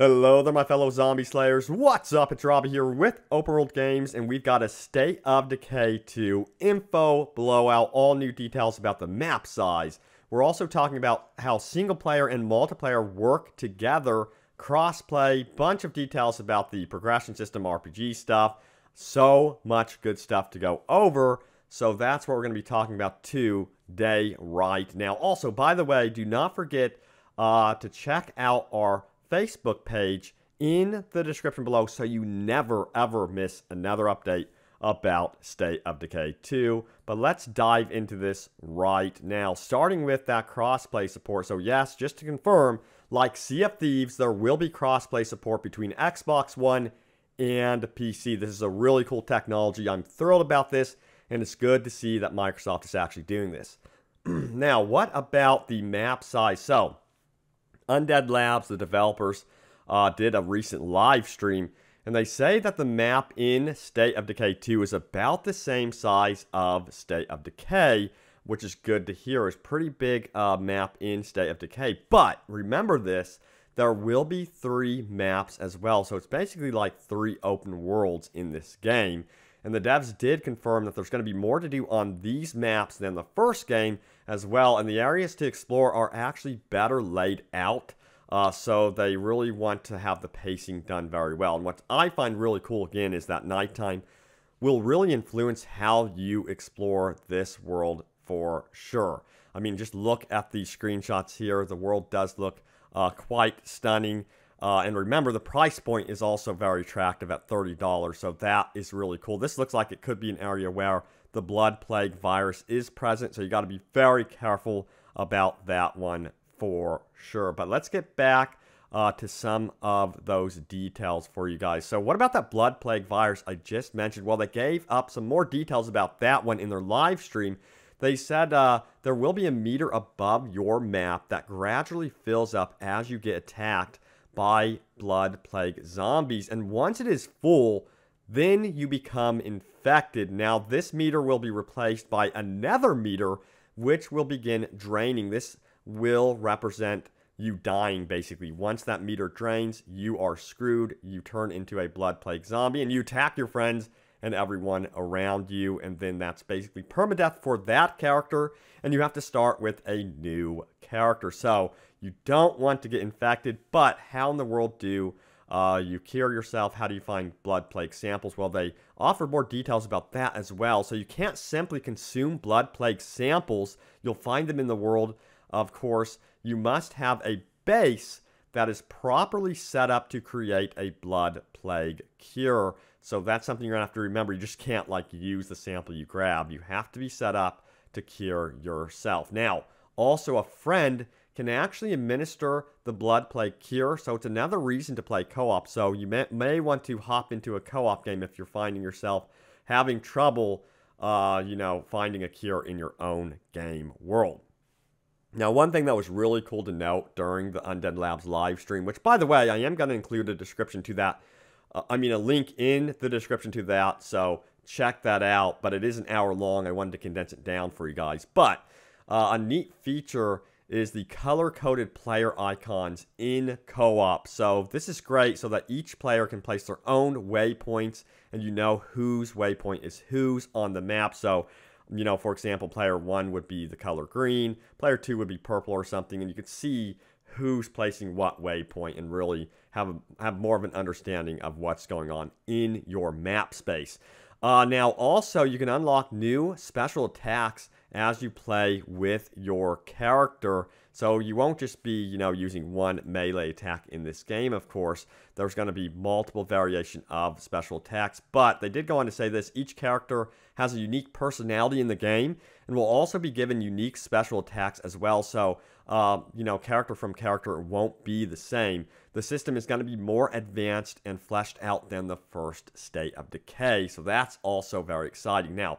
Hello there, my fellow zombie slayers. What's up? It's Robbie here with Open World Games, and we've got a State of Decay 2 info blowout, all new details about the map size. We're also talking about how single player and multiplayer work together, crossplay, bunch of details about the progression system, RPG stuff. So much good stuff to go over. So that's what we're going to be talking about today right now. Also, by the way, do not forget to check out our Facebook page in the description below so you never ever miss another update about State of Decay 2. But let's dive into this right now, starting with that crossplay support. So yes, just to confirm, like Sea of Thieves, there will be crossplay support between Xbox One and PC. This is a really cool technology. I'm thrilled about this, and it's good to see that Microsoft is actually doing this. Now, what about the map size? So, Undead Labs, the developers, did a recent live stream, and they say that the map in State of Decay 2 is about the same size of State of Decay, which is good to hear. It's a pretty big map in State of Decay, but remember this, there will be 3 maps as well, so it's basically like 3 open worlds in this game. And the devs did confirm that there's going to be more to do on these maps than the first game as well. And the areas to explore are actually better laid out. So they really want to have the pacing done very well. And what I find really cool, again, is that nighttime will really influence how you explore this world for sure. I mean, just look at the screenshots here. The world does look quite stunning. And remember, the price point is also very attractive at $30, so that is really cool. This looks like it could be an area where the blood plague virus is present, so you got to be very careful about that one for sure. But let's get back to some of those details for you guys. So what about that blood plague virus I just mentioned? Well, they gave up some more details about that one in their live stream. They said there will be a meter above your map that gradually fills up as you get attacked by blood plague zombies, and once it is full, then you become infected. Now this meter will be replaced by another meter which will begin draining. This will represent you dying, basically. Once that meter drains, you are screwed. You turn into a blood plague zombie and you attack your friends and everyone around you, and then that's basically permadeath for that character, and you have to start with a new character. So you don't want to get infected, but how in the world do you cure yourself? How do you find blood plague samples? Well, they offered more details about that as well. So you can't simply consume blood plague samples. You'll find them in the world, of course. You must have a base that is properly set up to create a blood plague cure. So that's something you're going to have to remember. You just can't, like, use the sample you grab. You have to be set up to cure yourself. Now, also a friend can actually administer the blood plague cure, so it's another reason to play co-op. So you may want to hop into a co-op game if you're finding yourself having trouble, finding a cure in your own game world. Now, one thing that was really cool to note during the Undead Labs live stream, which, by the way, I am going to include a description to that, a link in the description to that, so check that out. But it is an hour long. I wanted to condense it down for you guys. But a neat feature is the color-coded player icons in co-op. So this is great so that each player can place their own waypoints, and you know whose waypoint is whose on the map. So, for example, player 1 would be the color green, player 2 would be purple or something, and you could see who's placing what waypoint and really have more of an understanding of what's going on in your map space. Now, also, you can unlock new special attacks as you play with your character. So you won't just be, using one melee attack in this game, of course. There's going to be multiple variation of special attacks. But they did go on to say this: each character has a unique personality in the game and will also be given unique special attacks as well. So, character from character won't be the same. The system is going to be more advanced and fleshed out than the first State of Decay. So that's also very exciting. Now,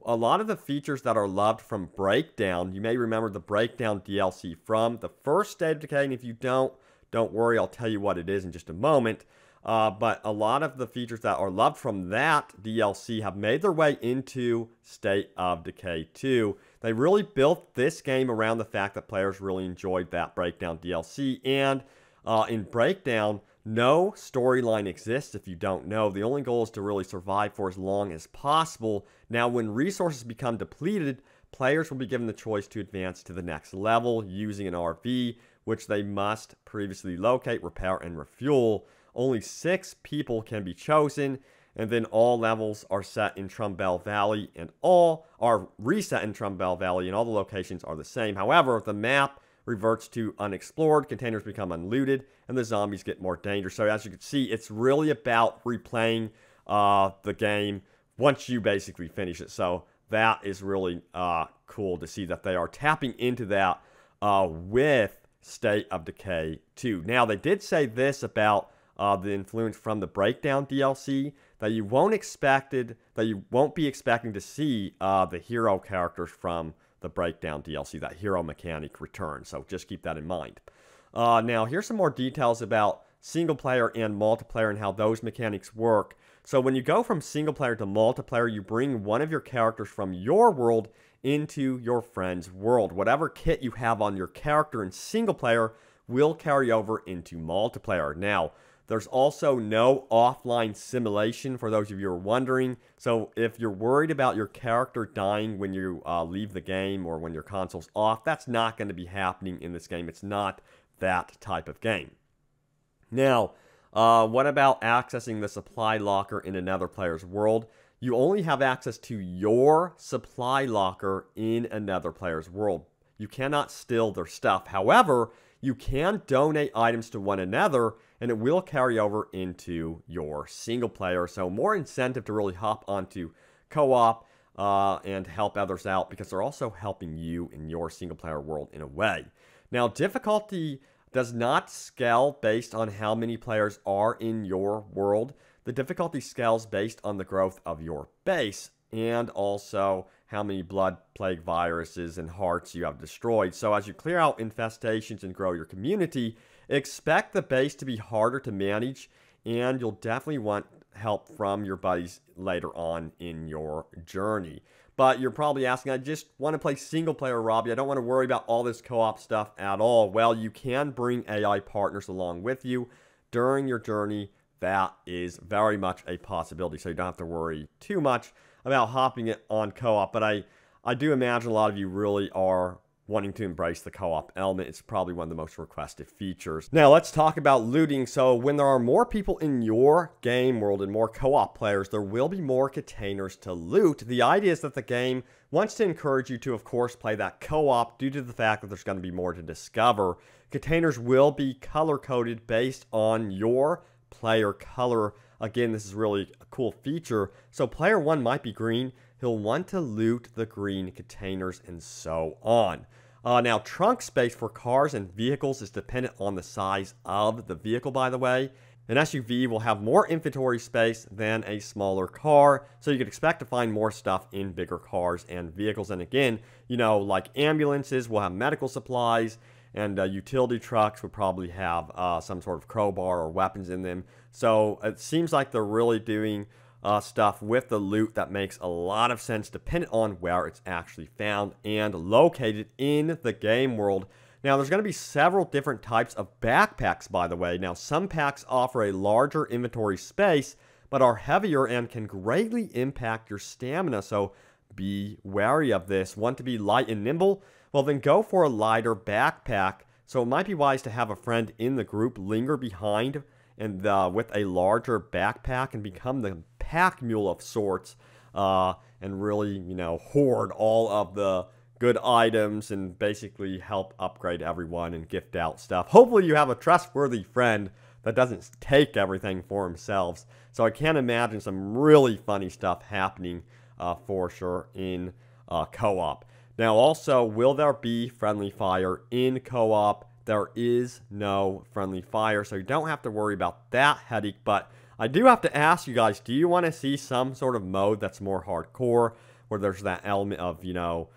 a lot of the features that are loved from Breakdown, you may remember the Breakdown DLC from the first State of Decay, and if you don't worry, I'll tell you what it is in just a moment. But a lot of the features that are loved from that DLC have made their way into State of Decay 2. They really built this game around the fact that players really enjoyed that Breakdown DLC, and in Breakdown, no storyline exists if you don't know. The only goal is to really survive for as long as possible. Now, when resources become depleted, players will be given the choice to advance to the next level using an RV, which they must previously locate, repair, and refuel. Only 6 people can be chosen, and then all levels are set in Trumbell Valley, and all are reset in Trumbell Valley, and all the locations are the same. However, the map reverts to unexplored, containers become unlooted, and the zombies get more dangerous. So as you can see, it's really about replaying the game once you basically finish it. So that is really cool to see that they are tapping into that with State of Decay 2. Now, they did say this about the influence from the Breakdown DLC, that you won't be expecting to see the hero characters from the Breakdown DLC, that hero mechanic return. So just keep that in mind. Now, here's some more details about single player and multiplayer and how those mechanics work. So when you go from single player to multiplayer, you bring one of your characters from your world into your friend's world. Whatever kit you have on your character in single player will carry over into multiplayer. Now, there's also no offline simulation for those of you who are wondering. So if you're worried about your character dying when you leave the game or when your console's off, that's not going to be happening in this game. It's not that type of game. Now, what about accessing the supply locker in another player's world? You only have access to your supply locker in another player's world. You cannot steal their stuff. However, you can donate items to one another, and it will carry over into your single player. So more incentive to really hop onto co-op and help others out, because they're also helping you in your single player world in a way. Now, difficulty does not scale based on how many players are in your world. The difficulty scales based on the growth of your base and also how many blood plague viruses and hearts you have destroyed. So as you clear out infestations and grow your community, expect the base to be harder to manage, and you'll definitely want help from your buddies later on in your journey. But you're probably asking, I just want to play single player, Robbie. I don't want to worry about all this co-op stuff at all. Well, you can bring AI partners along with you during your journey. That is very much a possibility, so you don't have to worry too much about hopping it on co-op. But I do imagine a lot of you really are wanting to embrace the co-op element. It's probably one of the most requested features. Now, let's talk about looting. So when there are more people in your game world and more co-op players, there will be more containers to loot. The idea is that the game wants to encourage you to, of course, play that co-op due to the fact that there's going to be more to discover. Containers will be color-coded based on your player color. Again, this is really a cool feature. So player 1 might be green. He'll want to loot the green containers and so on. Now, trunk space for cars and vehicles is dependent on the size of the vehicle, by the way. An SUV will have more inventory space than a smaller car, so you can expect to find more stuff in bigger cars and vehicles. And again, you know, like ambulances will have medical supplies, and utility trucks would probably have some sort of crowbar or weapons in them. So it seems like they're really doing stuff with the loot that makes a lot of sense depending on where it's actually found and located in the game world. Now, there's going to be several different types of backpacks, by the way. Now, some packs offer a larger inventory space, but are heavier and can greatly impact your stamina, so be wary of this. Want to be light and nimble? Well, then go for a lighter backpack. So it might be wise to have a friend in the group linger behind and with a larger backpack and become the pack mule of sorts and really, you know, hoard all of the good items and basically help upgrade everyone and gift out stuff. Hopefully you have a trustworthy friend that doesn't take everything for themselves. So I can imagine some really funny stuff happening for sure in co-op. Now also, will there be friendly fire in co-op? There is no friendly fire, so you don't have to worry about that headache. But I do have to ask you guys, do you want to see some sort of mode that's more hardcore, where there's that element of, you know,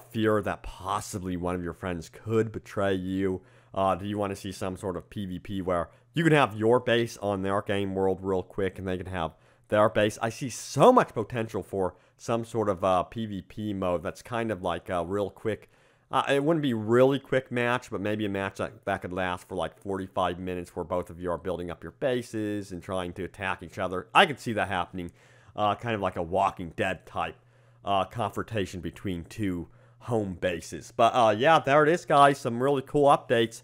fear that possibly one of your friends could betray you? Do you want to see some sort of PvP where you can have your base on their game world real quick and they can have their base? I see so much potential for some sort of PvP mode that's kind of like a real quick It wouldn't be a really quick match, but maybe a match that could last for like 45 minutes where both of you are building up your bases and trying to attack each other. I could see that happening, kind of like a Walking Dead type confrontation between two home bases. But yeah, there it is, guys. Some really cool updates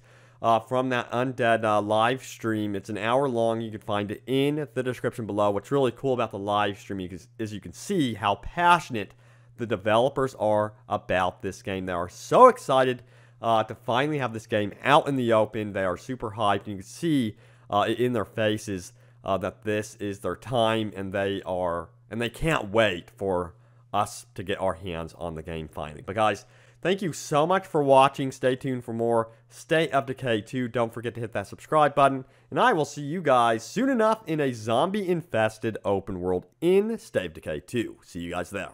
from that Undead live stream. It's an hour long. You can find it in the description below. What's really cool about the live stream is you can see how passionate the developers are about this game. They are so excited to finally have this game out in the open. They are super hyped, and you can see in their faces that this is their time, and they can't wait for us to get our hands on the game finally. But guys, thank you so much for watching. Stay tuned for more State of Decay 2. Don't forget to hit that subscribe button, and I will see you guys soon enough in a zombie-infested open world in State of Decay 2. See you guys there.